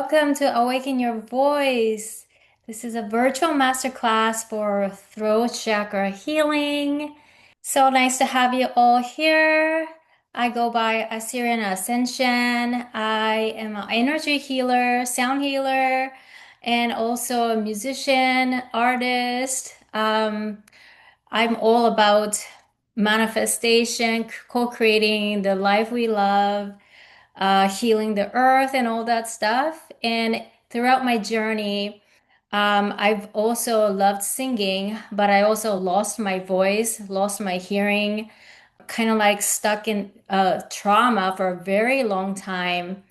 Welcome to Awaken Your Voice. This is a virtual masterclass for throat chakra healing. So nice to have you all here. I go by Assyrian Ascension. I am an energy healer, sound healer, and also a musician, artist. I'm all about manifestation, co-creating the life we love, healing the earth and all that stuff. And throughout my journey, I've also loved singing, but I also lost my voice, lost my hearing, kind of like stuck in trauma for a very long time.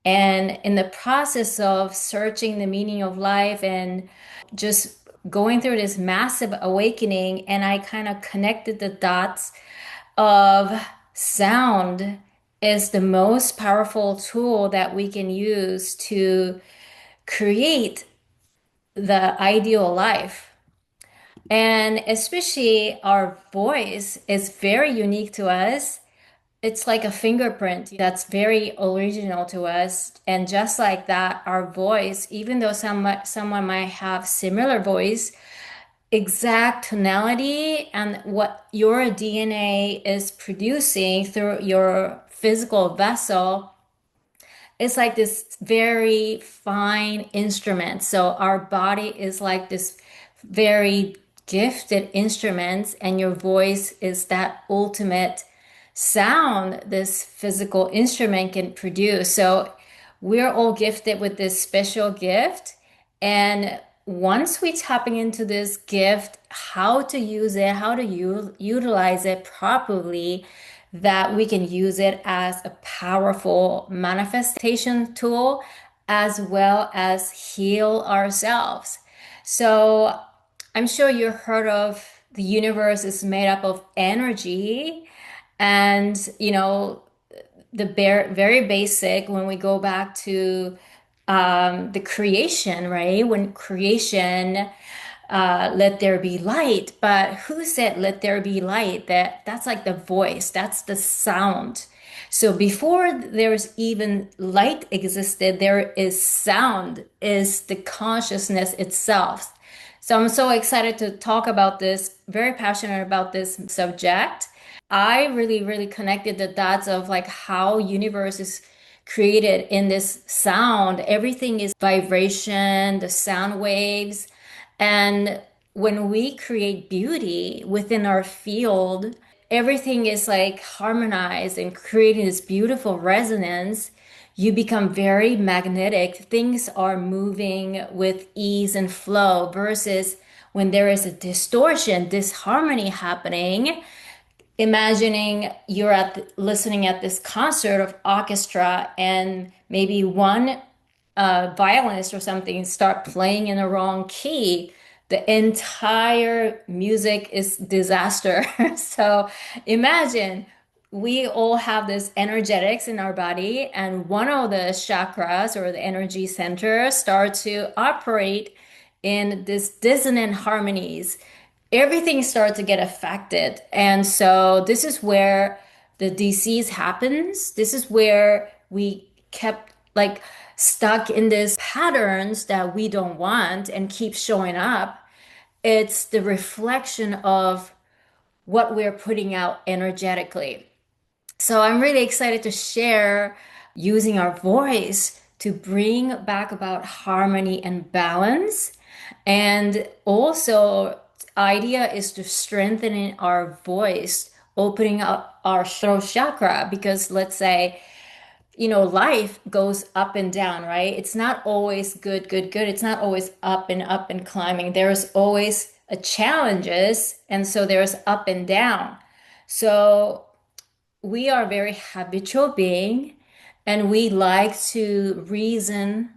And in the process of searching the meaning of life and just going through this massive awakening, and I kind of connected the dots of sound is the most powerful tool that we can use to create the ideal life. And especially our voice is very unique to us. It's like a fingerprint that's very original to us. And just like that, our voice, even though someone might have similar voice, exact tonality and what your DNA is producing through your physical vessel is like this very fine instrument. So our body is like this very gifted instrument, and your voice is that ultimate sound this physical instrument can produce. So we're all gifted with this special gift. And once we tapping into this gift, how to use it, how to utilize it properly, that we can use it as a powerful manifestation tool as well as heal ourselves. So I'm sure you heard of the universe is made up of energy, and the very basic, when we go back to the creation, right? When creation, let there be light. But who said let there be light? That's like the voice, that's the sound. So before there's even light existed, there is sound, is the consciousness itself. So I'm so excited to talk about this, very passionate about this subject. I really, really connected the dots of like how universe is created in this sound. Everything is vibration, the sound waves. And when we create beauty within our field, everything is like harmonized and creating this beautiful resonance. You become very magnetic. Things are moving with ease and flow versus when there is a distortion, disharmony happening. Imagining you're listening at this concert of orchestra, and maybe one violinist or something start playing in the wrong key, the entire music is disaster. So imagine we all have this energetics in our body, and one of the chakras or the energy centers start to operate in this dissonant harmonies. Everything starts to get affected. And so this is where the disease happens. This is where we kept like stuck in these patterns that we don't want and keep showing up. It's the reflection of what we're putting out energetically. So I'm really excited to share using our voice to bring back about harmony and balance. And also, idea is to strengthening our voice, opening up our throat chakra, because let's say, life goes up and down, right? It's not always good, good, good. It's not always up and climbing. There's always a challenges, and so there's up and down. So we are very habitual being, and we like to reason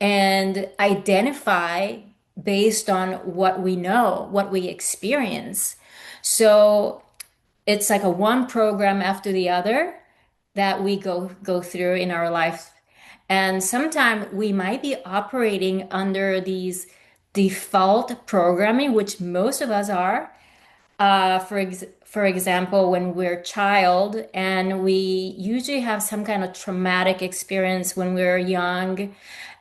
and identify based on what we know, what we experience. So it's like a one program after the other that we go through in our life. And sometimes we might be operating under these default programming, which most of us are. For example, when we're a child and we usually have some kind of traumatic experience when we're young,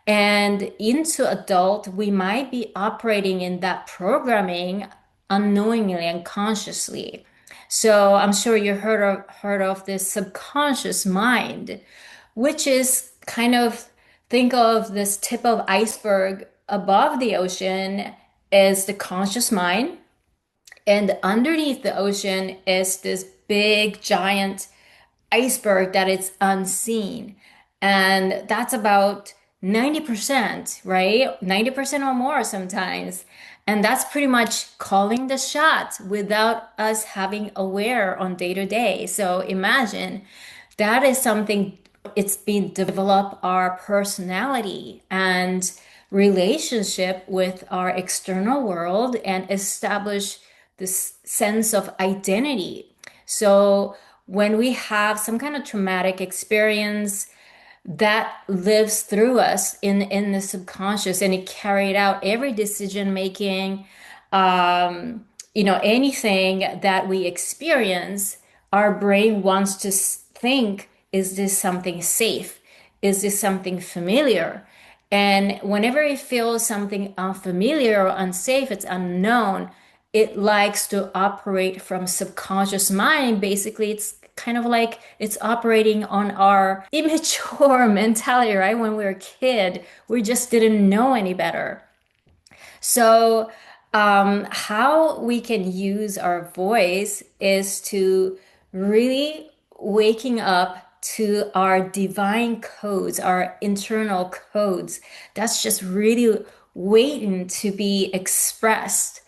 And into adult, we might be operating in that programming unknowingly and consciously. So I'm sure you heard of this subconscious mind, which is kind of, think of this tip of iceberg above the ocean is the conscious mind, and underneath the ocean is this big giant iceberg that is unseen. And that's about 90%, right? 90% or more sometimes. And that's pretty much calling the shots without us having aware on day to day. So imagine that is something, it's been develop our personality and relationship with our external world and establish this sense of identity. So when we have some kind of traumatic experience that lives through us in the subconscious, and it carried out every decision making, anything that we experience, our brain wants to think, is this something safe? Is this something familiar? And whenever it feels something unfamiliar or unsafe, it's unknown, it likes to operate from subconscious mind. Basically, it's kind of like it's operating on our immature mentality, right? When we were a kid, we just didn't know any better. So, how we can use our voice is to really waking up to our divine codes, our internal codes. That's just really waiting to be expressed.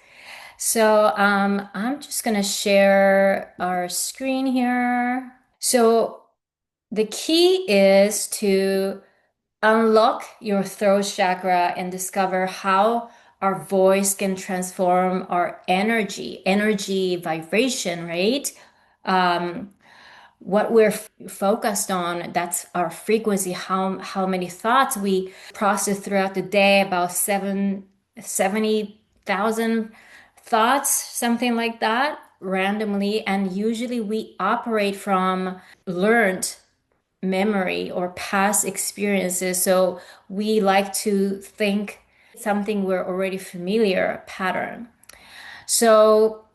So, I'm just gonna share our screen here. So, the key is to unlock your throat chakra and discover how our voice can transform our energy vibration, right? What we're focused on, that's our frequency, how many thoughts we process throughout the day, about 70,000 thoughts, something like that, randomly. And usually we operate from learned memory or past experiences. So we like to think something we're already familiar pattern. So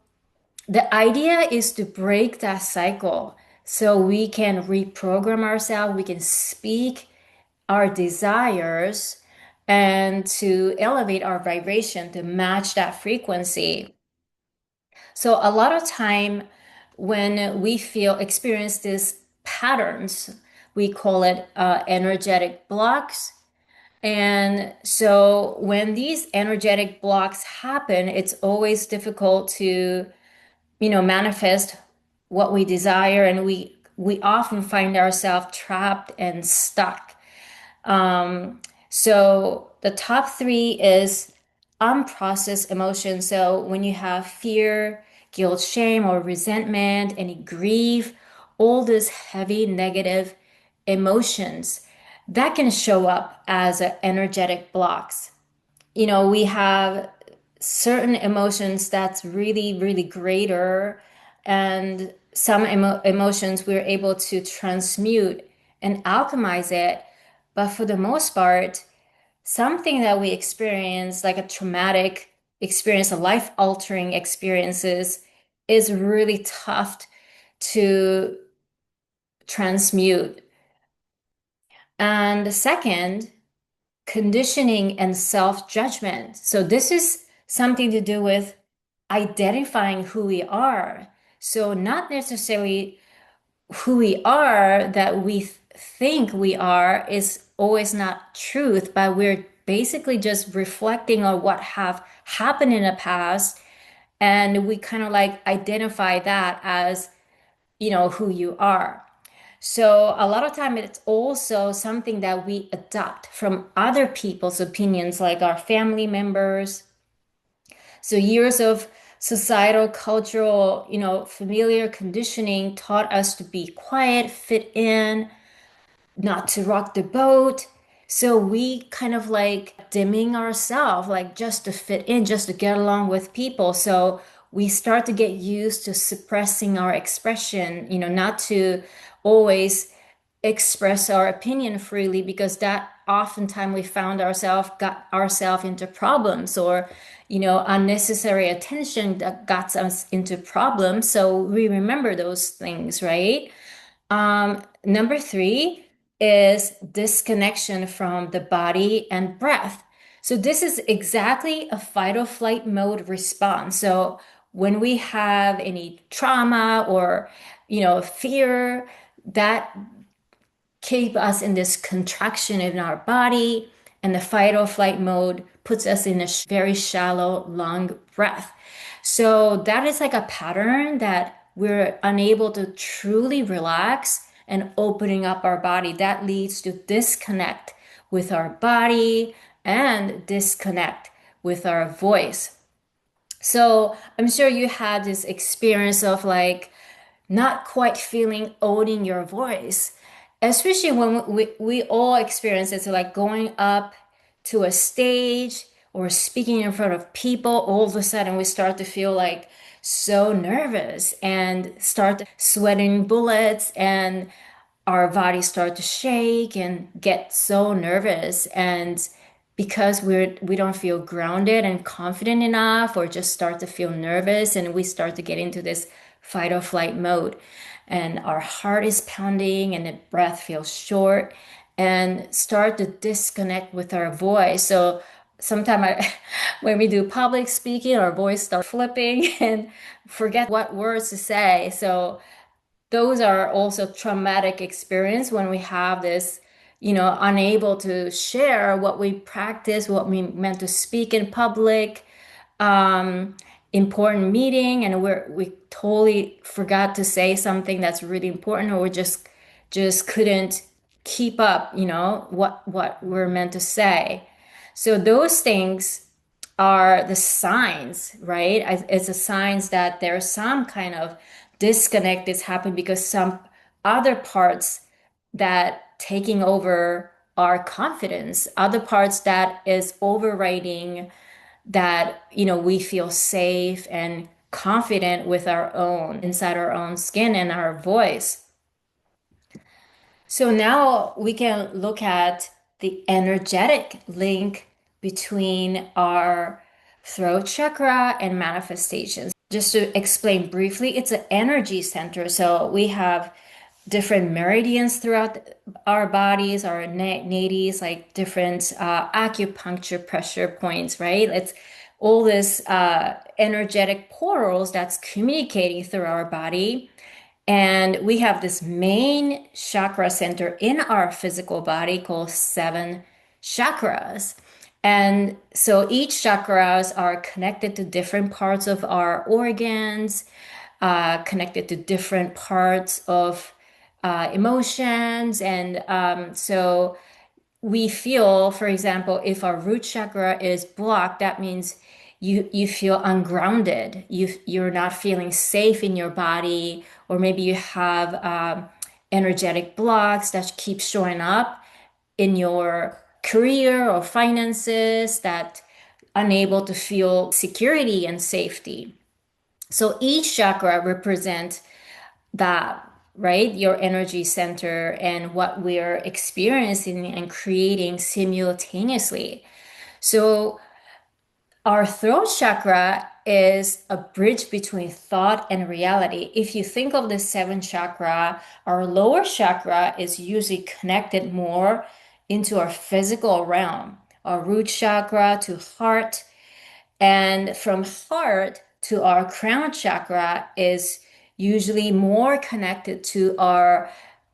the idea is to break that cycle so we can reprogram ourselves, we can speak our desires and to elevate our vibration to match that frequency. So a lot of time when we feel experience these patterns, we call it energetic blocks. And so when these energetic blocks happen, it's always difficult to, manifest what we desire, and we often find ourselves trapped and stuck. So the top three is unprocessed emotions. So when you have fear, guilt, shame, or resentment, any grief, all these heavy negative emotions that can show up as energetic blocks. We have certain emotions that's really, really greater, and some emotions we're able to transmute and alchemize it. But for the most part, something that we experience, like a traumatic experience, a life altering experiences, is really tough to transmute. And the second, conditioning and self judgment. So, this is something to do with identifying who we are. So, not necessarily who we are that we think we are is always not truth, but we're basically just reflecting on what have happened in the past, and we kind of like identify that as, who you are. So a lot of time it's also something that we adopt from other people's opinions, like our family members. So years of societal, cultural, familiar conditioning taught us to be quiet, fit in, not to rock the boat. So we kind of like dimming ourselves, like just to fit in, just to get along with people. So we start to get used to suppressing our expression, not to always express our opinion freely, because that oftentimes we found ourselves got ourselves into problems, or unnecessary attention that got us into problems. So we remember those things, right? Number three is disconnection from the body and breath. So this is exactly a fight or flight mode response. So when we have any trauma or fear, that keep us in this contraction in our body, and the fight or flight mode puts us in a very shallow, long breath. So that is like a pattern that we're unable to truly relax and opening up our body. That leads to disconnect with our body and disconnect with our voice. So I'm sure you had this experience of like not quite feeling owning your voice, especially when we all experience it. So like going up to a stage or speaking in front of people, all of a sudden we start to feel like so nervous and start sweating bullets, and our bodies start to shake and get so nervous. And because we don't feel grounded and confident enough, or just start to feel nervous, and we start to get into this fight or flight mode, and our heart is pounding and the breath feels short, and start to disconnect with our voice. So sometimes when we do public speaking, our voice starts flipping and forget what words to say. So those are also traumatic experience when we have this, unable to share what we practice, what we meant to speak in public, um, important meeting, and we totally forgot to say something that's really important, or we just couldn't keep up, what we're meant to say. So those things are the signs, right? It's a signs that there's some kind of disconnect is happening, because some other parts that taking over our confidence, other parts that is overriding, that we feel safe and confident with our own inside our own skin and our voice. So now we can look at the energetic link between our throat chakra and manifestations. Just to explain briefly, it's an energy center. So we have different meridians throughout our bodies, our nadis, like different acupuncture pressure points, right? It's all this energetic portals that's communicating through our body. And we have this main chakra center in our physical body called seven chakras. And so each chakras are connected to different parts of our organs, connected to different parts of emotions. And so we feel, for example, if our root chakra is blocked, that means you feel ungrounded. You're not feeling safe in your body, or maybe you have energetic blocks that keep showing up in your career or finances, that unable to feel security and safety. So each chakra represents that, right? Your energy center and what we're experiencing and creating simultaneously. So our throat chakra is a bridge between thought and reality. If you think of the seven chakra, our lower chakra is usually connected more into our physical realm, our root chakra to heart, and from heart to our crown chakra is usually more connected to our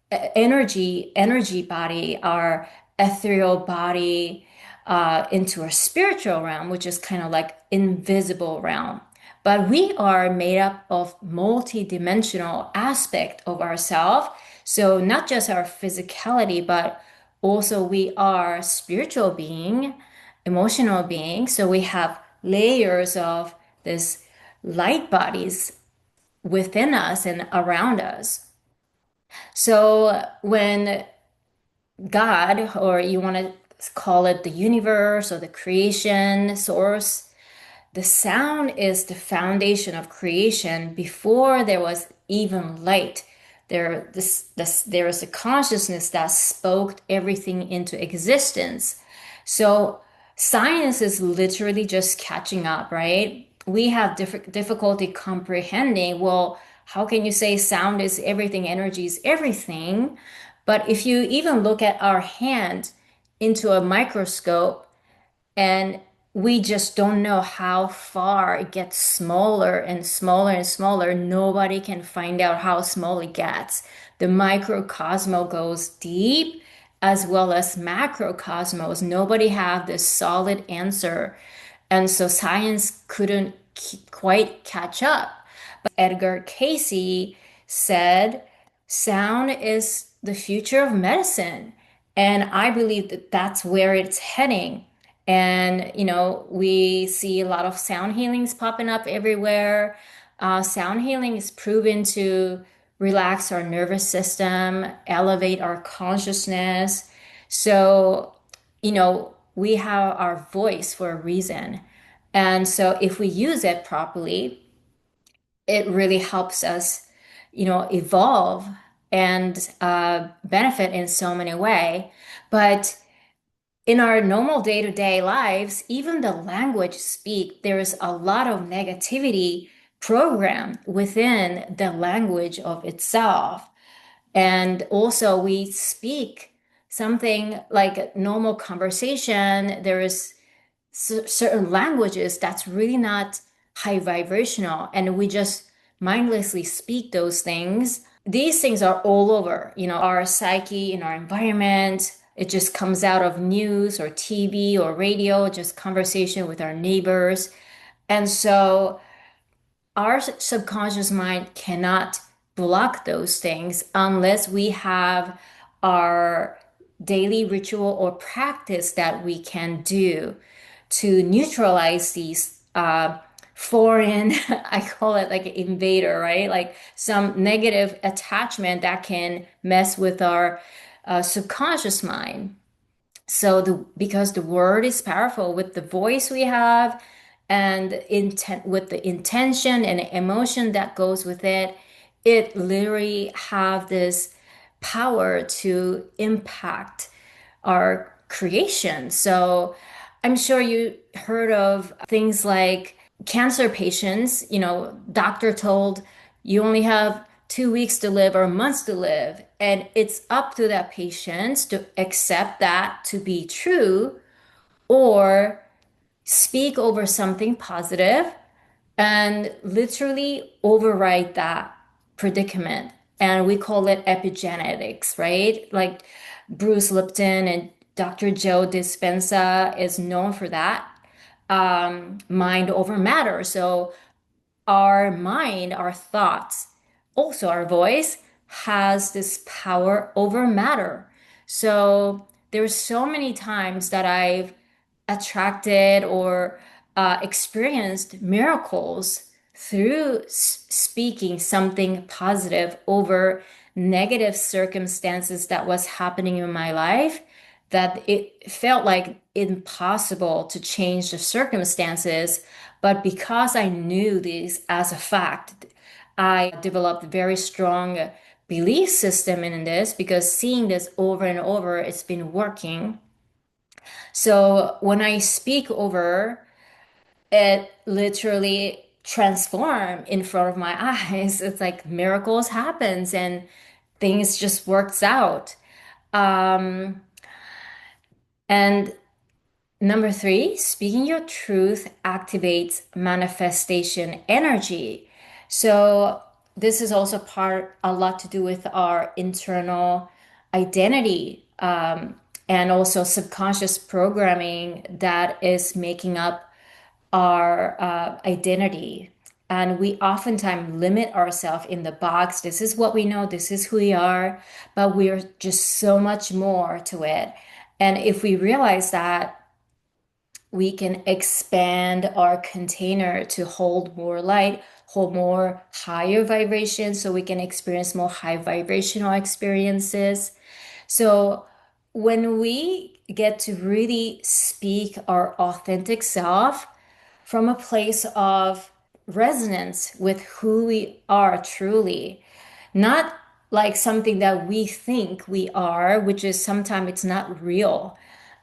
energy body, our ethereal body, into our spiritual realm, which is kind of like invisible realm. But we are made up of multi-dimensional aspect of ourselves. So not just our physicality, but also we are spiritual being, emotional being. So we have layers of this light bodies within us and around us. So when God, or you want to call it the universe or the creation source, the sound is the foundation of creation. Before there was even light, There is a consciousness that spoke everything into existence. So science is literally just catching up, right? We have difficulty comprehending, well, how can you say sound is everything, energy is everything? But if you even look at our hand into a microscope, and we just don't know how far it gets smaller and smaller and smaller. Nobody can find out how small it gets. The microcosmos goes deep as well as macrocosmos. Nobody have this solid answer. And so science couldn't quite catch up. Edgar Casey said, sound is the future of medicine. And I believe that that's where it's heading. And, we see a lot of sound healings popping up everywhere. Sound healing is proven to relax our nervous system, elevate our consciousness. So, we have our voice for a reason. And so if we use it properly, it really helps us, evolve and benefit in so many ways. But in our normal day-to-day lives, even the language speak, there is a lot of negativity programmed within the language of itself. And also we speak something like a normal conversation. There is certain languages that's really not high vibrational, and we just mindlessly speak those things. These things are all over, our psyche, in our environment. It just comes out of news or TV or radio, just conversation with our neighbors. And so our subconscious mind cannot block those things unless we have our daily ritual or practice that we can do to neutralize these foreign, I call it like an invader, right? Like some negative attachment that can mess with our subconscious mind. So because the word is powerful with the voice we have and intent with the intention and emotion that goes with it, it literally have this power to impact our creation. So I'm sure you heard of things like cancer patients, doctor told you only have 2 weeks to live or months to live. And it's up to that patient to accept that to be true or speak over something positive and literally override that predicament. And we call it epigenetics, right? Like Bruce Lipton and Dr. Joe Dispenza is known for that, mind over matter. So our mind, our thoughts, also our voice has this power over matter. So there's so many times that I've attracted or experienced miracles through speaking something positive over negative circumstances that was happening in my life, that it felt like impossible to change the circumstances. But because I knew this as a fact, I developed a very strong belief system in this because seeing this over and over, it's been working. So when I speak over, it literally transform in front of my eyes. It's like miracles happens and things just works out. Um, and number three, speaking your truth activates manifestation energy. So this is also a lot to do with our internal identity, and also subconscious programming that is making up our identity. And we oftentimes limit ourselves in the box. This is what we know, this is who we are, but we're just so much more to it. And if we realize that, we can expand our container to hold more light, hold more higher vibration, so we can experience more high vibrational experiences. So when we get to really speak our authentic self from a place of resonance with who we are truly, not like something that we think we are, which is sometimes it's not real.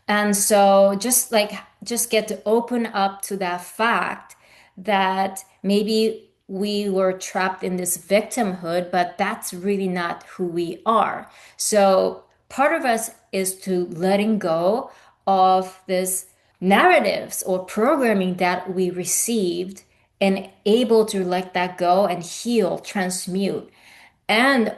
And so just get to open up to that fact that maybe we were trapped in this victimhood, but that's really not who we are. So part of us is to letting go of this narratives or programming that we received and able to let that go and heal, transmute. And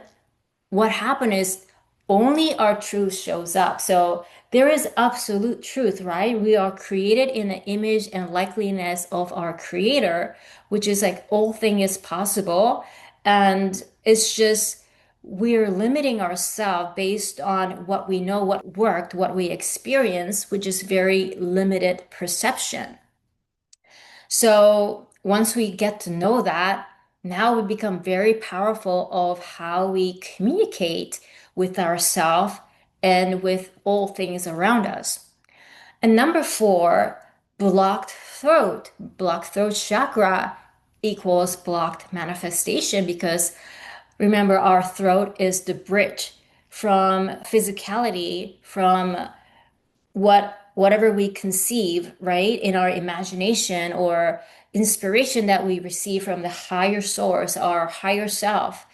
what happened is only our truth shows up. So there is absolute truth, right? We are created in the image and likeness of our creator, which is like all thing is possible. And it's just we're limiting ourselves based on what we know, what worked, what we experience, which is very limited perception. So once we get to know that, now we become very powerful of how we communicate with ourselves and with all things around us. And number four, blocked throat. Blocked throat chakra equals blocked manifestation because remember, our throat is the bridge from physicality, from whatever we conceive, right, in our imagination or inspiration that we receive from the higher source, our higher self.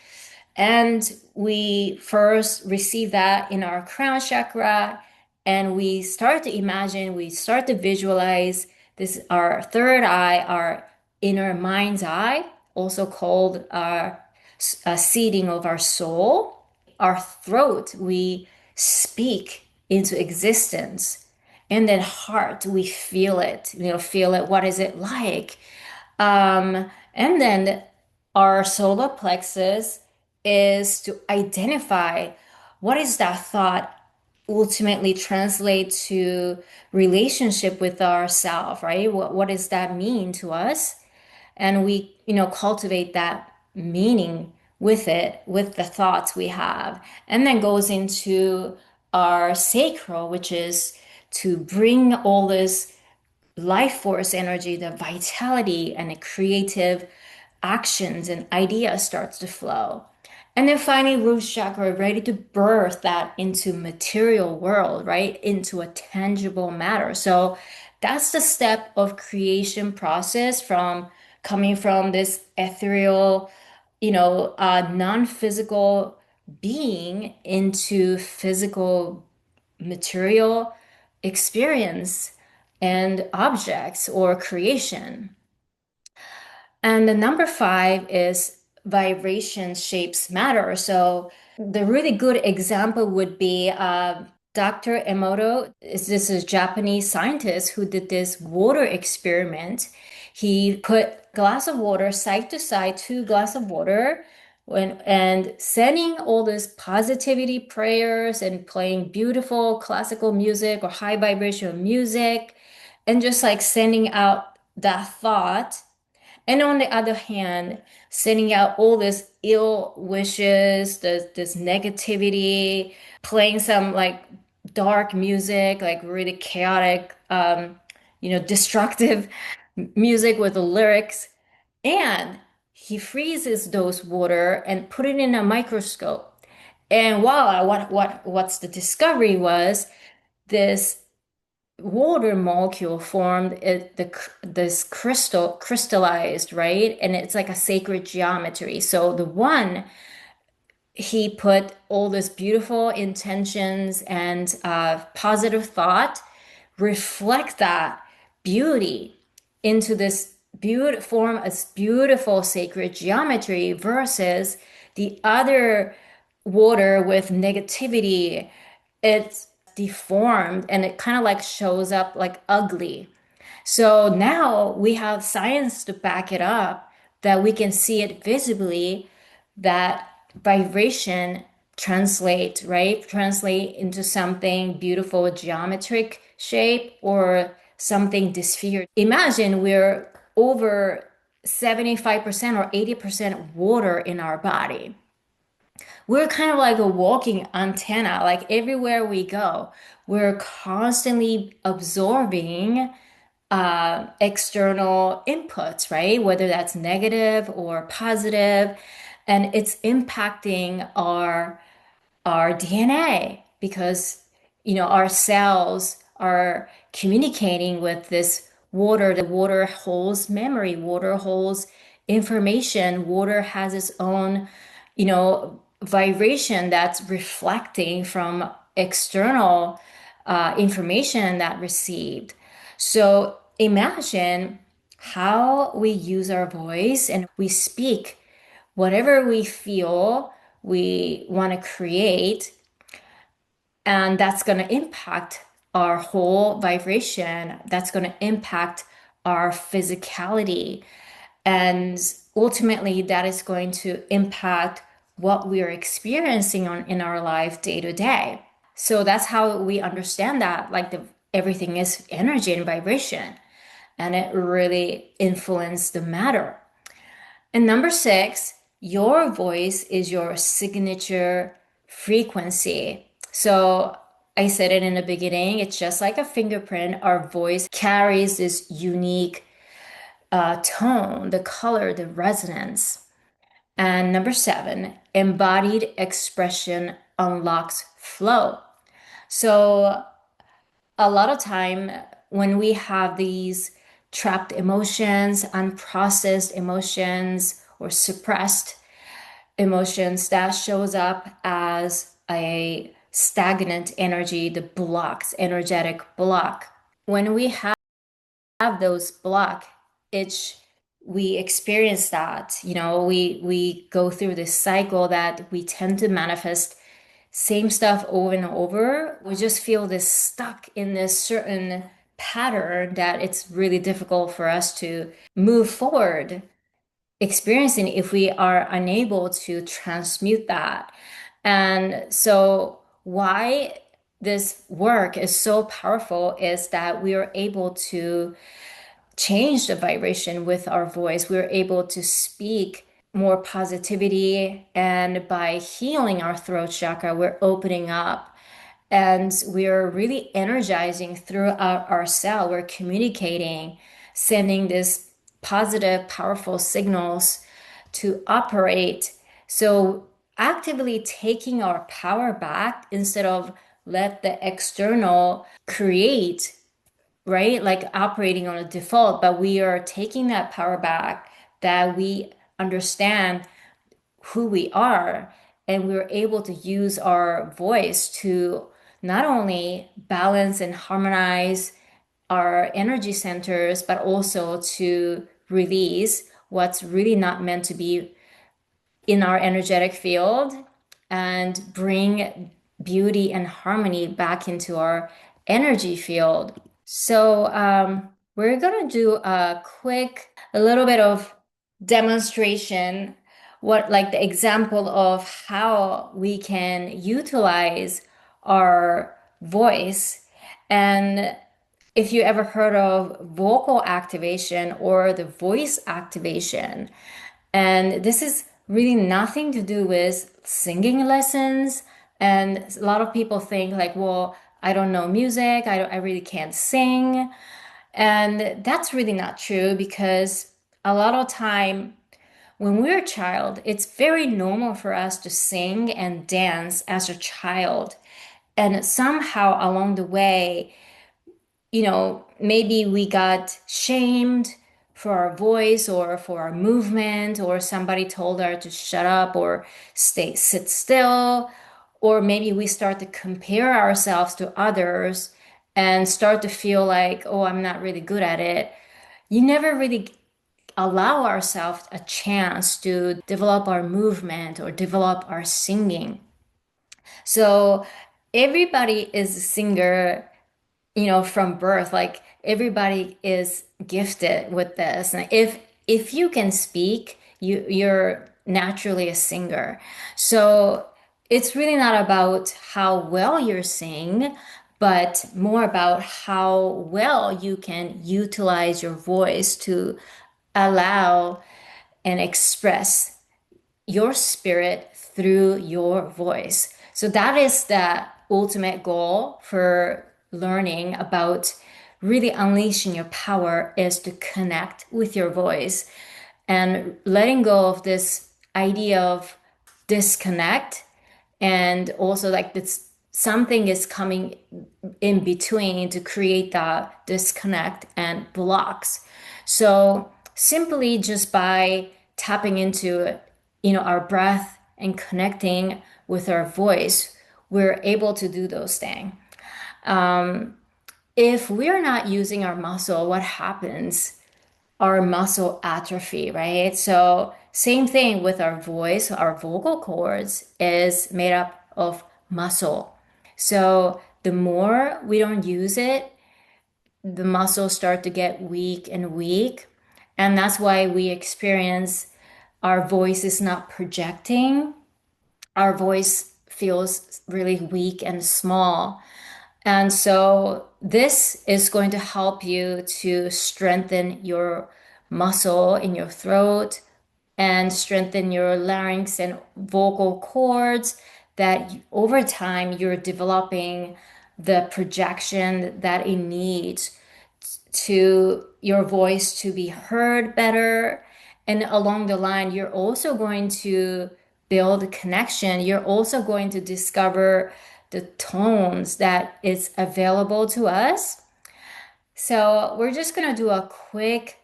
And we first receive that in our crown chakra, and we start to imagine, we start to visualize this, our third eye, our inner mind's eye, also called our seeding of our soul. Our throat, we speak into existence. And then heart, we feel it, feel it. What is it like? And then our solar plexus is to identify what is that thought ultimately translate to relationship with ourself, right? What does that mean to us? And we cultivate that meaning with it, with the thoughts we have, and then goes into our sacral, which is to bring all this life force energy, the vitality and the creative actions and ideas starts to flow. And then finally, root chakra, ready to birth that into material world, right? Into a tangible matter. So that's the step of creation process from coming from this ethereal, non-physical being into physical material experience and objects or creation. And the number five is vibration shapes matter. So the really good example would be Dr. Emoto. This is a Japanese scientist who did this water experiment. He put glass of water side to side, two glass of water, and sending all this positivity prayers and playing beautiful classical music or high vibration music, and just like sending out that thought, and on the other hand, sending out all this ill wishes, this negativity, playing some like dark music, like really chaotic, destructive music with the lyrics. And he freezes those water and put it in a microscope. And voila, what's the discovery was this water molecule formed this crystallized, right? And it's like a sacred geometry. So the one he put all this beautiful intentions and positive thought, reflect that beauty into this beautiful form, a beautiful sacred geometry versus the other water with negativity. It's deformed and it kind of like shows up like ugly. So now we have science to back it up that we can see it visibly, that vibration translate, right? Translate into something beautiful, geometric shape or something disfigured. Imagine we're over 75% or 80% water in our body. We're kind of like a walking antenna, like everywhere we go, we're constantly absorbing external inputs, right? Whether that's negative or positive. and it's impacting our DNA because our cells are communicating with this water. The water holds memory, water holds information, water has its own vibration that's reflecting from external information that received. So imagine how we use our voice and we speak whatever we feel we want to create, and that's going to impact our whole vibration. That's going to impact our physicality. And ultimately, that is going to impact what we are experiencing in our life day to day. So that's how we understand that, like everything is energy and vibration, and it really influences the matter. And number six, your voice is your signature frequency. So I said it in the beginning, it's just like a fingerprint. Our voice carries this unique tone, the color, the resonance. And number seven, embodied expression unlocks flow. So a lot of time when we have these trapped emotions, unprocessed emotions, or suppressed emotions, that shows up as a stagnant energy, the blocks, energetic block. When we have those block, it's we experience that, we go through this cycle that we tend to manifest same stuff over and over. We just feel this stuck in this certain pattern that it's really difficult for us to move forward experiencing if we are unable to transmute that. And so, why this work is so powerful is that we are able to change the vibration with our voice. We're able to speak more positivity, and by healing our throat chakra, we're opening up and we're really energizing throughout our cell. We're communicating, sending this positive, powerful signals to operate. So actively taking our power back instead of let the external create, right? Like operating on a default, but we are taking that power back, that we understand who we are, and we're able to use our voice to not only balance and harmonize our energy centers, but also to release what's really not meant to be in our energetic field and bring beauty and harmony back into our energy field. So, we're gonna do a little bit of demonstration, what like the example of how we can utilize our voice. And if you ever heard of vocal activation or the voice activation, and this is really nothing to do with singing lessons. And a lot of people think like, well, I don't know music, I really can't sing. And that's really not true because a lot of time when we're a child, it's very normal for us to sing and dance as a child. And somehow along the way, maybe we got shamed for our voice or for our movement, or somebody told her to shut up or sit still, or maybe we start to compare ourselves to others and start to feel like, oh, I'm not really good at it. You never really allow ourselves a chance to develop our movement or develop our singing. So everybody is a singer, from birth. Like everybody is gifted with this. And if you can speak, you're naturally a singer. So it's really not about how well you sing, but more about how well you can utilize your voice to allow and express your spirit through your voice. So that is the ultimate goal for learning about really unleashing your power, is to connect with your voice and letting go of this idea of disconnect, and also like this something is coming in between to create that disconnect and blocks. So simply just by tapping into, our breath and connecting with our voice, we're able to do those things. If we're not using our muscle, what happens? Our muscle atrophy, right? So same thing with our voice, our vocal cords is made up of muscle. So the more we don't use it, the muscles start to get weak and weak. And that's why we experience our voice is not projecting. Our voice feels really weak and small. And so this is going to help you to strengthen your muscle in your throat and strengthen your larynx and vocal cords that over time you're developing the projection that it needs to your voice to be heard better. And along the line, you're also going to build a connection. You're also going to discover the tones that is available to us. So we're just going to do a quick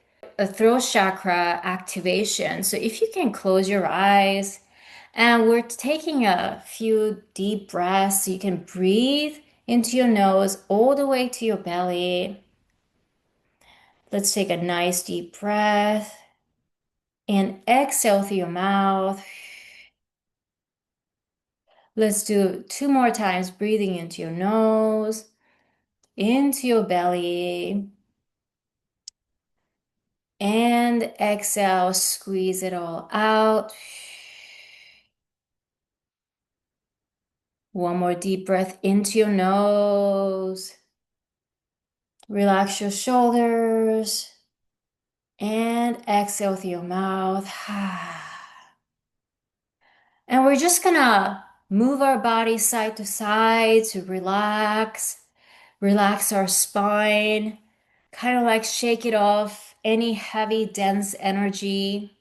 throat chakra activation. So if you can close your eyes, and we're taking a few deep breaths. So you can breathe into your nose all the way to your belly. Let's take a nice deep breath and exhale through your mouth. Let's do two more times, breathing into your nose, into your belly, and exhale, squeeze it all out. One more deep breath into your nose. Relax your shoulders and exhale through your mouth. And we're just gonna move our body side to side to relax our spine, kind of like shake it off any heavy, dense energy.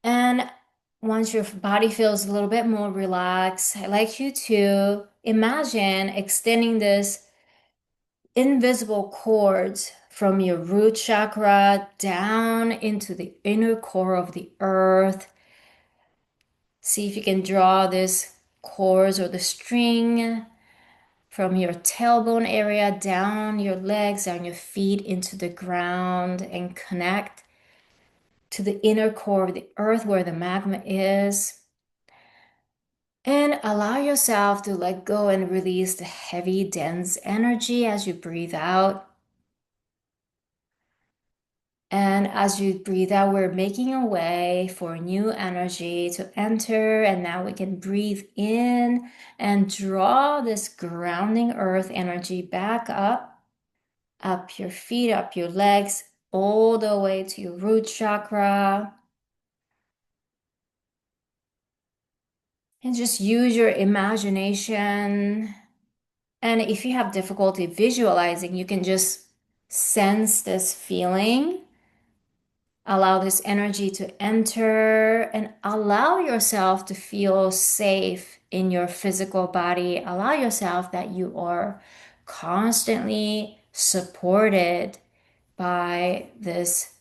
And once your body feels a little bit more relaxed, I'd like you to imagine extending this invisible cords from your root chakra down into the inner core of the earth. See if you can draw this cords or the string from your tailbone area down your legs and your feet into the ground and connect to the inner core of the earth where the magma is. And allow yourself to let go and release the heavy, dense energy as you breathe out. And as you breathe out, we're making a way for new energy to enter. And now we can breathe in and draw this grounding earth energy back up your feet, up your legs, all the way to your root chakra. And just use your imagination. And if you have difficulty visualizing, you can just sense this feeling. Allow this energy to enter and allow yourself to feel safe in your physical body. Allow yourself that you are constantly supported by this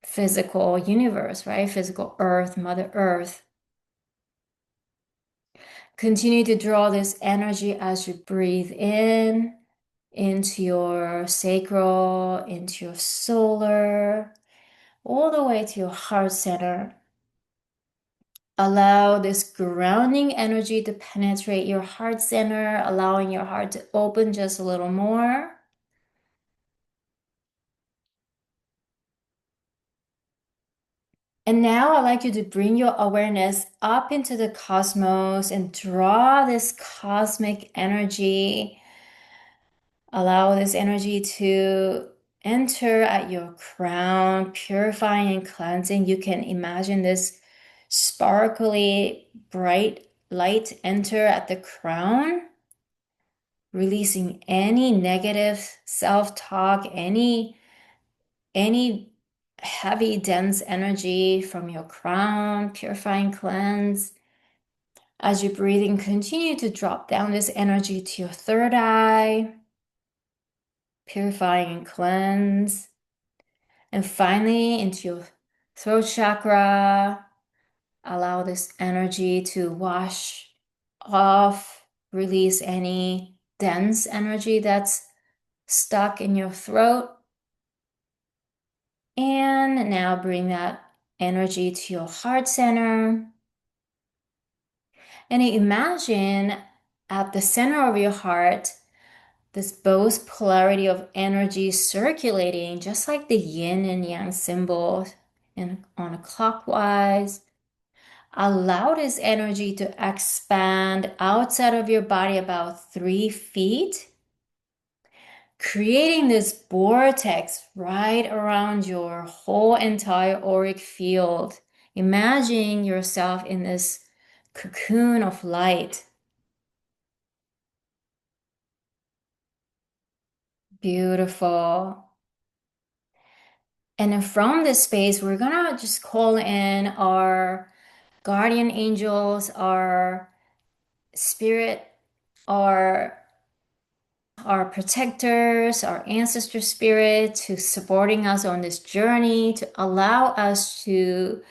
physical universe, right? Physical earth, Mother Earth. Continue to draw this energy as you breathe in into your sacral, into your solar, all the way to your heart center. Allow this grounding energy to penetrate your heart center, allowing your heart to open just a little more. And now I'd like you to bring your awareness up into the cosmos and draw this cosmic energy. Allow this energy to enter at your crown, purifying and cleansing. You can imagine this sparkly, bright light enter at the crown, releasing any negative self-talk, any heavy, dense energy from your crown, purifying cleanse. As you're breathing, continue to drop down this energy to your third eye, purifying and cleanse. And finally, into your throat chakra, allow this energy to wash off, release any dense energy that's stuck in your throat. And now bring that energy to your heart center. And imagine at the center of your heart, this both polarity of energy circulating, just like the yin and yang symbol and on a clockwise. Allow this energy to expand outside of your body about 3 feet, creating this vortex right around your whole entire auric field. Imagine yourself in this cocoon of light. Beautiful. And then from this space, we're gonna just call in our guardian angels, our spirit, our protectors, our ancestor spirit, to supporting us on this journey, to allow us to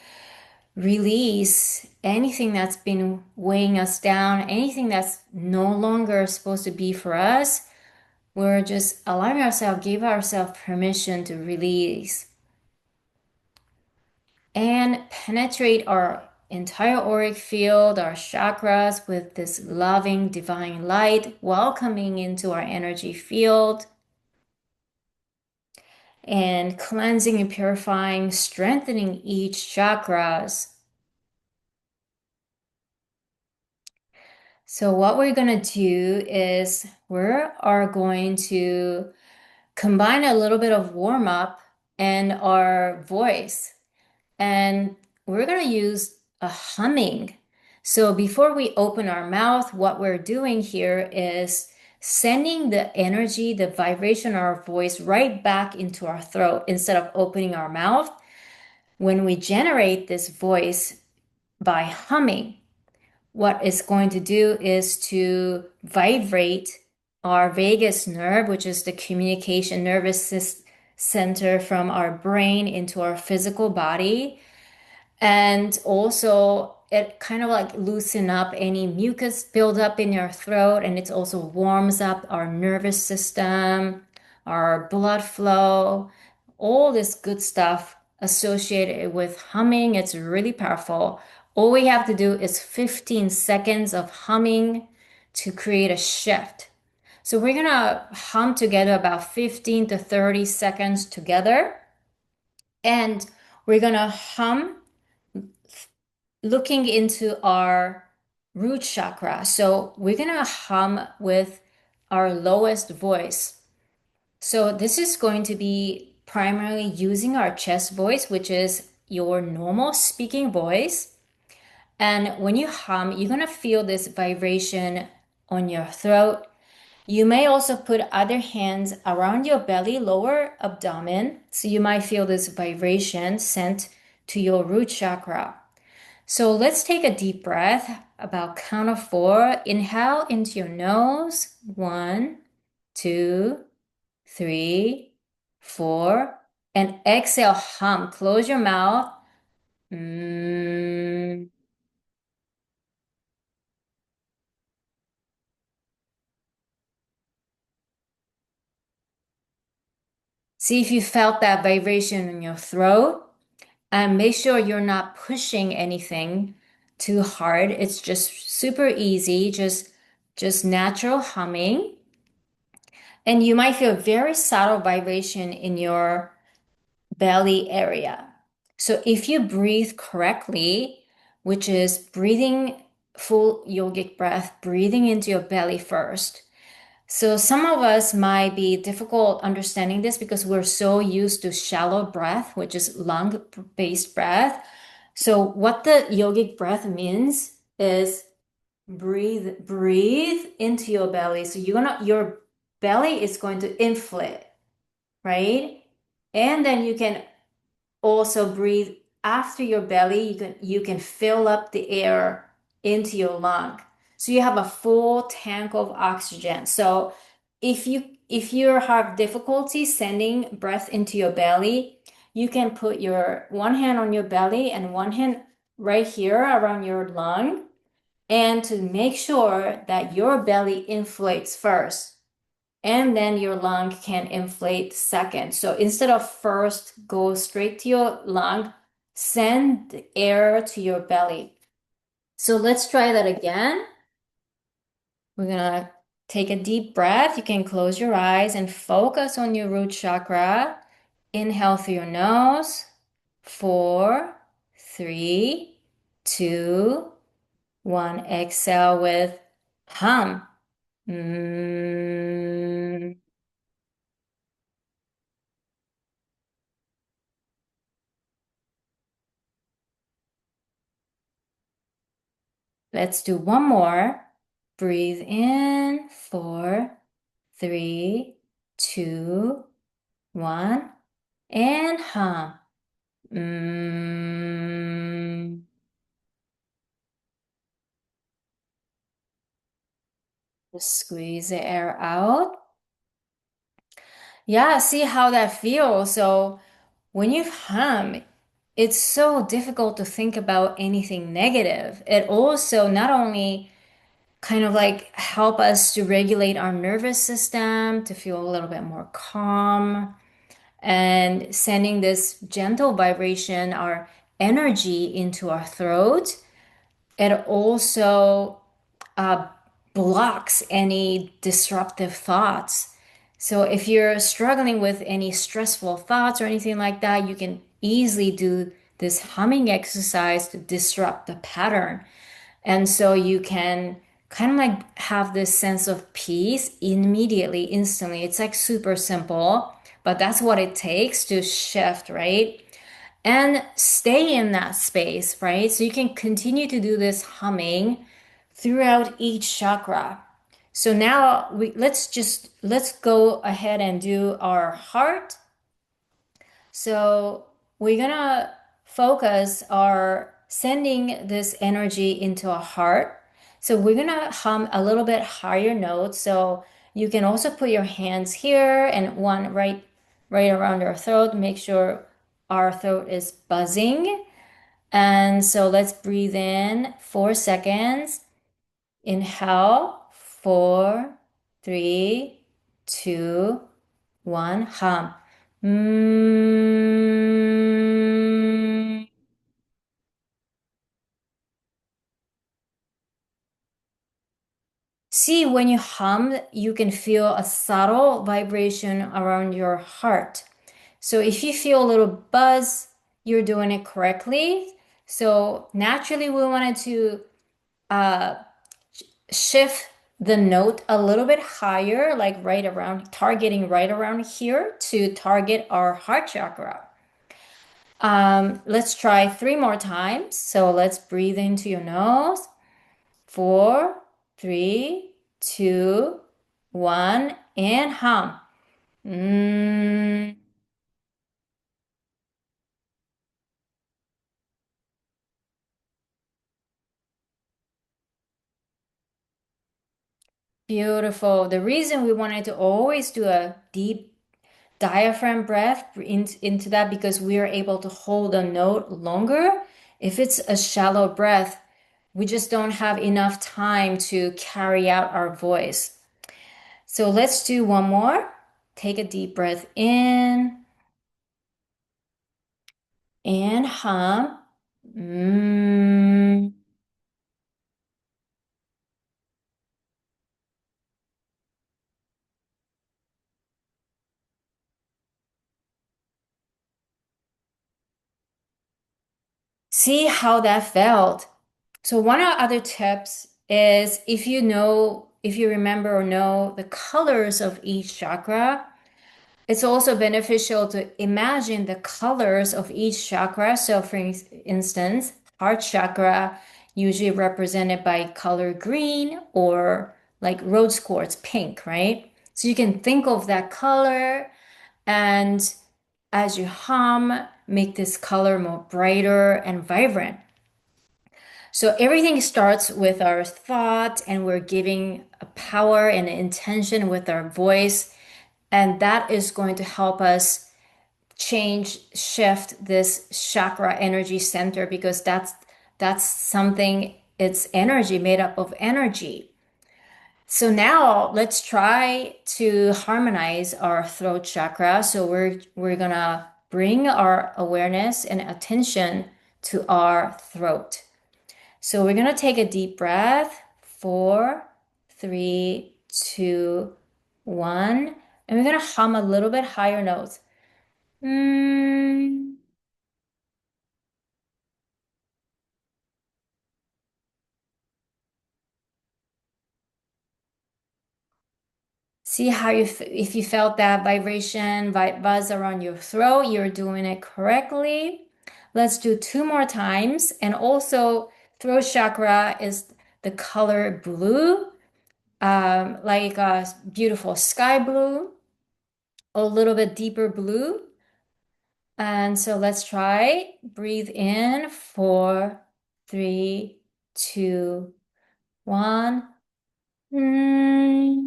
release anything that's been weighing us down, anything that's no longer supposed to be for us. We're just allowing ourselves, give ourselves permission to release and penetrate our entire auric field, our chakras, with this loving divine light, welcoming into our energy field and cleansing and purifying, strengthening each chakras. So what we're going to do is we are going to combine a little bit of warm up and our voice. And we're going to use a humming. So before we open our mouth, what we're doing here is sending the energy, the vibration of our voice right back into our throat instead of opening our mouth. When we generate this voice by humming, what it's going to do is to vibrate our vagus nerve, which is the communication nervous center from our brain into our physical body. And also, it kind of like loosen up any mucus buildup in your throat, and it also warms up our nervous system, our blood flow, all this good stuff associated with humming. It's really powerful. All we have to do is 15 seconds of humming to create a shift. So we're gonna hum together about 15 to 30 seconds together, and we're gonna hum looking into our root chakra. So we're gonna hum with our lowest voice. So this is going to be primarily using our chest voice, which is your normal speaking voice. And when you hum, you're gonna feel this vibration on your throat. You may also put other hands around your belly, lower abdomen. So you might feel this vibration sent to your root chakra. So let's take a deep breath, about count of 4. Inhale into your nose. 1, 2, 3, 4. And exhale, hum. Close your mouth. Mm. See if you felt that vibration in your throat. And make sure you're not pushing anything too hard. It's just super easy, just natural humming. And you might feel very subtle vibration in your belly area. So if you breathe correctly, which is breathing full yogic breath, breathing into your belly first. So some of us might be difficult understanding this because we're so used to shallow breath, which is lung-based breath. So what the yogic breath means is breathe into your belly. So your belly is going to inflate, right? And then you can also breathe after your belly. You can fill up the air into your lung. So you have a full tank of oxygen. So if you have difficulty sending breath into your belly, you can put your one hand on your belly and one hand right here around your lung, and to make sure that your belly inflates first and then your lung can inflate second. So instead of first go straight to your lung, send the air to your belly. So let's try that again. We're gonna take a deep breath. You can close your eyes and focus on your root chakra. Inhale through your nose. 4, 3, 2, 1. Exhale with hum. Mm. Let's do one more. Breathe in. 4, 3, 2, 1. And hum. Mm. Just squeeze the air out. Yeah, see how that feels. So when you hum, it's so difficult to think about anything negative. It also not only kind of like help us to regulate our nervous system to feel a little bit more calm, and sending this gentle vibration, our energy into our throat. It also uh, blocks any disruptive thoughts. So if you're struggling with any stressful thoughts or anything like that, you can easily do this humming exercise to disrupt the pattern. And so you can kind of like have this sense of peace immediately, instantly. It's like super simple, but that's what it takes to shift, right? And stay in that space, right? So you can continue to do this humming throughout each chakra. So now let's go ahead and do our heart. So we're gonna focus our sending this energy into our heart. So we're gonna hum a little bit higher notes. So you can also put your hands here and one right around our throat. Make sure our throat is buzzing. And so let's breathe in 4 seconds. Inhale, 4, 3, 2, 1. Hum. Mm. See, when you hum, you can feel a subtle vibration around your heart. So if you feel a little buzz, you're doing it correctly. So naturally, we wanted to uh, shift the note a little bit higher, like right around, targeting right around here to target our heart chakra. Let's try 3 more times. So let's breathe into your nose. 4, 3, 2, 1, and hum. Mm, beautiful. The reason we wanted to always do a deep diaphragm breath into that, because we are able to hold a note longer. If it's a shallow breath, we just don't have enough time to carry out our voice. So let's do one more. Take a deep breath in and hum. Mm. See how that felt. So one of the other tips is, if you remember or know the colors of each chakra, it's also beneficial to imagine the colors of each chakra. So for instance, heart chakra usually represented by color green, or like rose quartz pink, right? So you can think of that color, and as you hum, make this color more brighter and vibrant. So everything starts with our thought, and we're giving a power and intention with our voice. And that is going to help us shift this chakra energy center because that's something, it's energy made up of energy. So now let's try to harmonize our throat chakra. So we're gonna bring our awareness and attention to our throat. So we're gonna take a deep breath. 4, 3, 2, 1. And we're gonna hum a little bit higher notes. Mm. See how if you felt that vibration, buzz around your throat, you're doing it correctly. Let's do 2 more times. And also, throat chakra is the color blue, like a beautiful sky blue, a little bit deeper blue. And so let's try. Breathe in. 4, 3, 2, 1. Mm.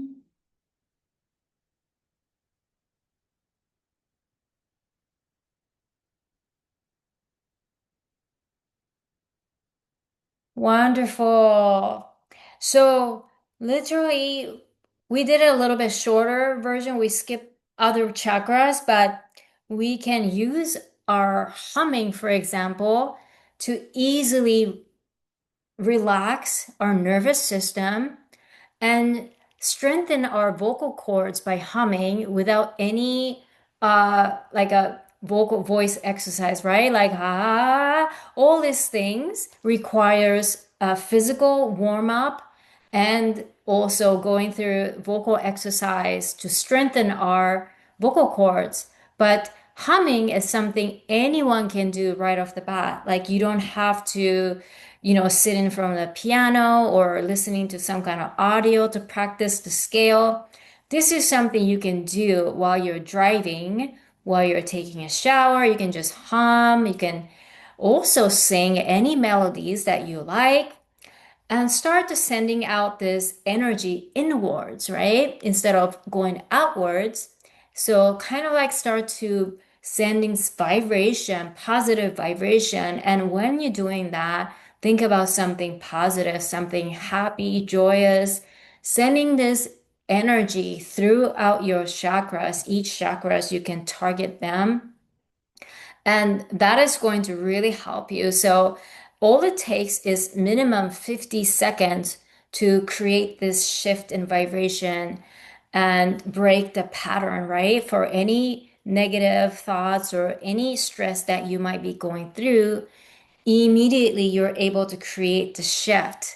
Wonderful. So literally, we did a little bit shorter version. We skipped other chakras, but we can use our humming, for example, to easily relax our nervous system and strengthen our vocal cords by humming without any like a vocal voice exercise, right? Like all these things requires a physical warm up and also going through vocal exercise to strengthen our vocal cords. But humming is something anyone can do right off the bat. Like you don't have to, sit in front of the piano or listening to some kind of audio to practice the scale. This is something you can do while you're driving, while you're taking a shower. You can just hum. You can also sing any melodies that you like and start to sending out this energy inwards, right? Instead of going outwards. So kind of like start to sending vibration, positive vibration. And when you're doing that, think about something positive, something happy, joyous, sending this energy throughout your chakras. Each chakras, you can target them and that is going to really help you. So all it takes is minimum 50 seconds to create this shift in vibration and break the pattern, right? For any negative thoughts or any stress that you might be going through, immediately you're able to create the shift.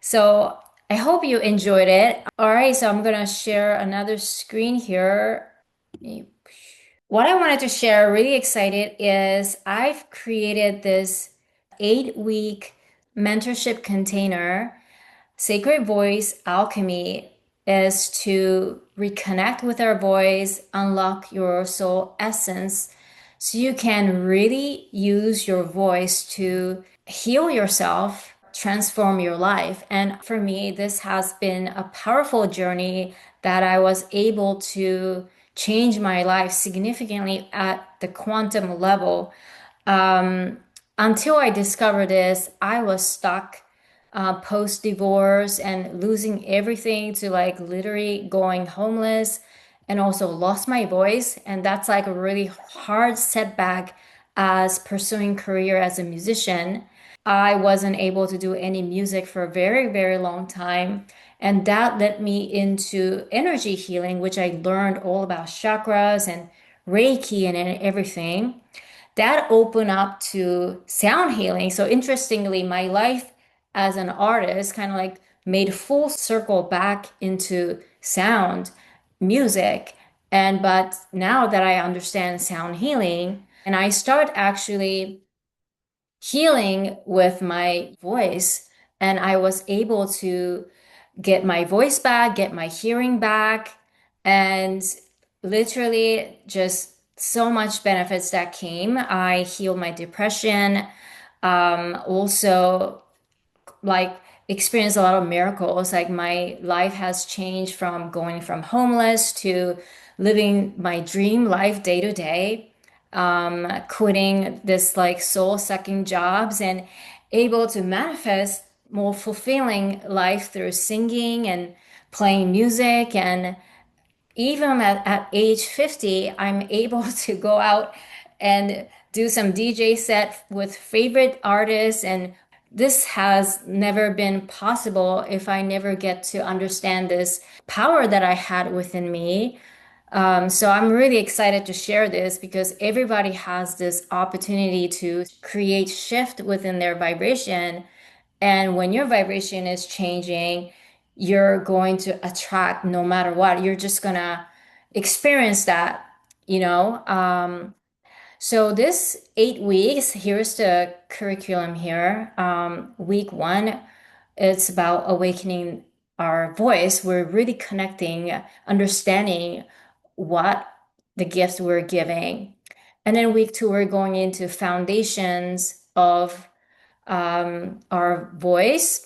So I hope you enjoyed it. All right, so I'm gonna share another screen here. What I wanted to share, really excited, is I've created this 8-week mentorship container. Sacred Voice Alchemy is to reconnect with our voice, unlock your soul essence, so you can really use your voice to heal yourself, transform your life. And for me, this has been a powerful journey that I was able to change my life significantly at the quantum level. Um, until I discovered this, I was stuck post divorce and losing everything to like literally going homeless and also lost my voice. And that's like a really hard setback as pursuing career as a musician. I wasn't able to do any music for a very, very long time. And that led me into energy healing, which I learned all about chakras and Reiki and everything. That opened up to sound healing. So interestingly, my life as an artist kind of like made full circle back into sound, music. And but now that I understand sound healing, and I start actually healing with my voice, and I was able to get my voice back, get my hearing back, and literally just so much benefits that came. I healed my depression. Also, like experienced a lot of miracles. Like my life has changed from going from homeless to living my dream life day to day, quitting this like soul-sucking jobs and able to manifest more fulfilling life through singing and playing music. And even at age 50, I'm able to go out and do some DJ set with favorite artists. And this has never been possible if I never get to understand this power that I had within me. So I'm really excited to share this because everybody has this opportunity to create shift within their vibration. And when your vibration is changing, you're going to attract no matter what. You're just gonna experience that, you know? So this 8 weeks, here's the curriculum here. Week one, it's about awakening our voice. We're really connecting, understanding what the gift we're giving. And then week two, we're going into foundations of our voice,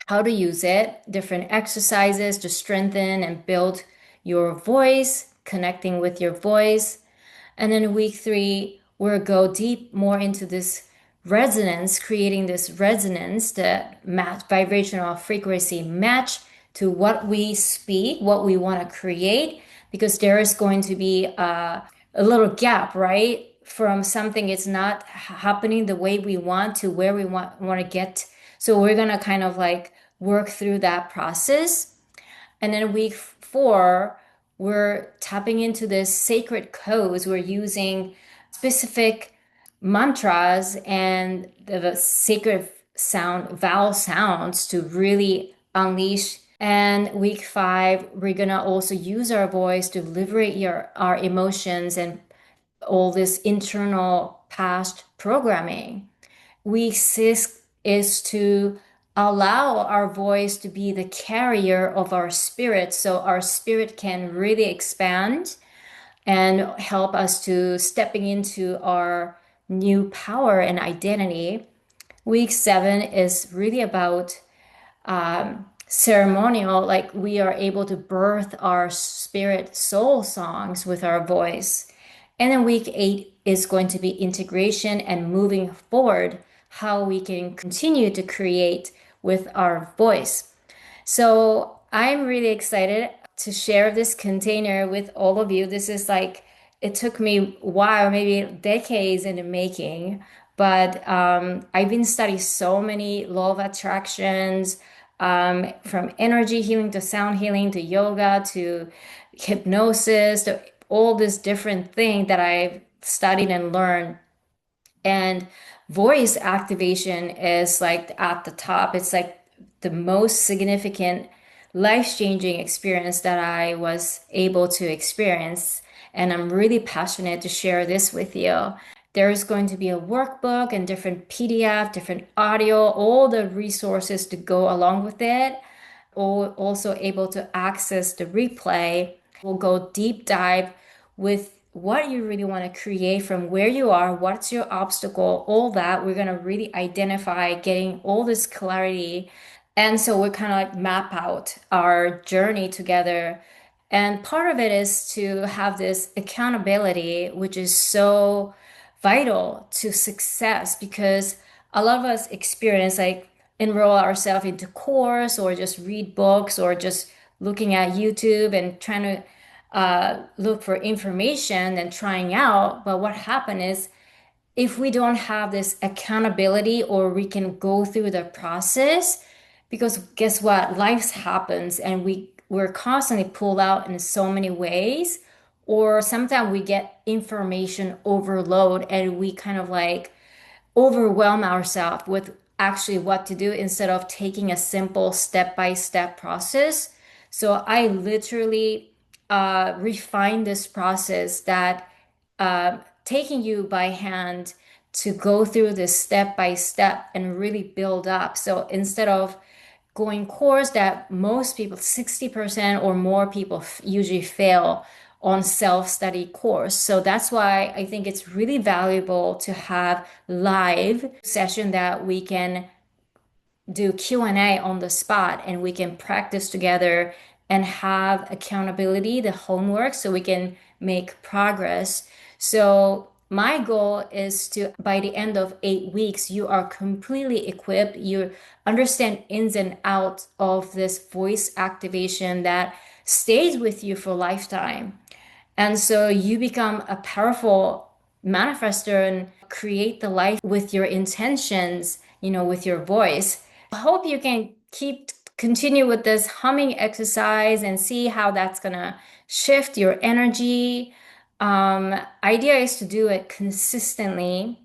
how to use it, different exercises to strengthen and build your voice, connecting with your voice. And then week three, we'll go deep more into this resonance, creating this resonance, the match vibrational frequency match to what we speak, what we want to create, because there is going to be a little gap, right? From something it's not happening the way we want to where we want to get. So we're gonna kind of like work through that process. And then week four, we're tapping into this sacred codes. We're using specific mantras and the sacred sound, vowel sounds to really unleash. And week five, we're gonna also use our voice to liberate our emotions and all this internal past programming. Week six is to allow our voice to be the carrier of our spirit so our spirit can really expand and help us to stepping into our new power and identity. Week seven is really about ceremonial, like we are able to birth our spirit soul songs with our voice. And then week eight is going to be integration and moving forward, how we can continue to create with our voice. So I'm really excited to share this container with all of you. This is like, it took me a while, maybe decades in the making, but I've been studying so many law of attractions, from energy healing to sound healing to yoga to hypnosis to all this different thing that I've studied and learned. And voice activation is like at the top. It's like the most significant life-changing experience that I was able to experience. And I'm really passionate to share this with you. There's going to be a workbook and different PDF, different audio, all the resources to go along with it. Also able to access the replay. We'll go deep dive with what you really want to create from where you are, what's your obstacle, all that. We're going to really identify getting all this clarity. And so we kind of like map out our journey together. And part of it is to have this accountability, which is so vital to success because a lot of us experience like enroll ourselves into course or just read books or just looking at YouTube and trying to look for information and trying out. But what happened is if we don't have this accountability or we can go through the process, because guess what? Life happens and we're constantly pulled out in so many ways. Or sometimes we get information overload and we kind of like overwhelm ourselves with actually what to do instead of taking a simple step-by-step process. So I literally refine this process that taking you by hand to go through this step by step and really build up. So instead of going course that most people, 60% or more people usually fail on self-study course. So that's why I think it's really valuable to have live session that we can do Q&A on the spot and we can practice together and have accountability, the homework, so we can make progress. So my goal is to, by the end of 8 weeks, you are completely equipped. You understand ins and outs of this voice activation that stays with you for a lifetime. And so you become a powerful manifester and create the life with your intentions, with your voice. I hope you can continue with this humming exercise and see how that's gonna shift your energy. Idea is to do it consistently,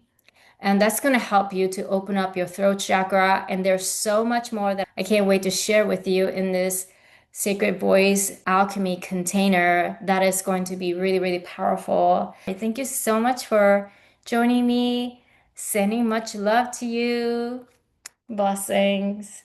and that's going to help you to open up your throat chakra. And there's so much more that I can't wait to share with you in this Sacred Voice Alchemy container that is going to be really, really powerful. Thank you so much for joining me. Sending much love to you. Blessings.